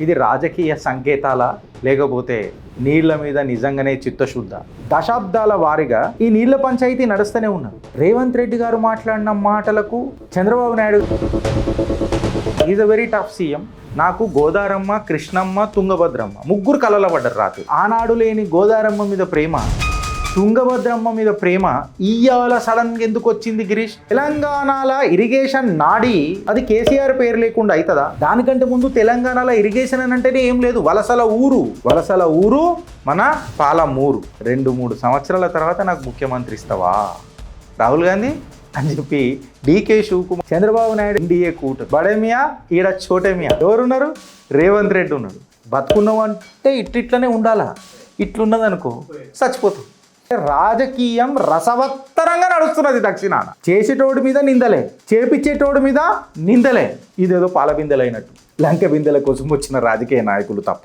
ఇది రాజకీయ సంకేతాల లేకపోతే నీళ్ల మీద నిజంగానే చిత్తశుద్ధ? దశాబ్దాల వారీగా ఈ నీళ్ల పంచాయతీ నడుస్తూనే ఉన్నారు. రేవంత్ రెడ్డి గారు మాట్లాడిన మాటలకు Chandrababu Naidu is a very tough CM. నాకు గోదారమ్మ, కృష్ణమ్మ, తుంగభద్రమ్మ ముగ్గురు కలల పడ్డారు రాత్రి. ఆనాడు లేని గోదారమ్మ మీద ప్రేమ, తుంగభద్రమ్మ మీద ప్రేమ ఇయ్యాల సడన్గా ఎందుకు వచ్చింది గిరీష్? తెలంగాణలో ఇరిగేషన్ నాడి అది కేసీఆర్ పేరు లేకుండా అవుతుందా? దానికంటే ముందు తెలంగాణలో ఇరిగేషన్ అని అంటేనే ఏం లేదు. వలసల ఊరు మన పాలమూరు. 2-3 సంవత్సరాల తర్వాత నాకు ముఖ్యమంత్రి ఇస్తావా రాహుల్ గాంధీ అని చెప్పి డీకే శివకుమార్, చంద్రబాబు నాయుడు ఎన్డీఏ కూటమి బడేమియా ఈడ చోటేమియా ఎవరున్నారు? రేవంత్ రెడ్డి ఉన్నాడు. బతుకున్నావు అంటే ఇట్లనే ఉండాలా? ఇట్లున్నదనుకో చచ్చిపోతాం. రాజకీయం రసవత్తరంగా నడుస్తున్నది దక్షిణాన. చేసేటోడి మీద నిందలే, చేపించేటోడి మీద నిందలే. ఇదేదో పాల బిందెలైనట్టు లంక బిందెల కోసం వచ్చిన రాజకీయ నాయకులు తప్ప.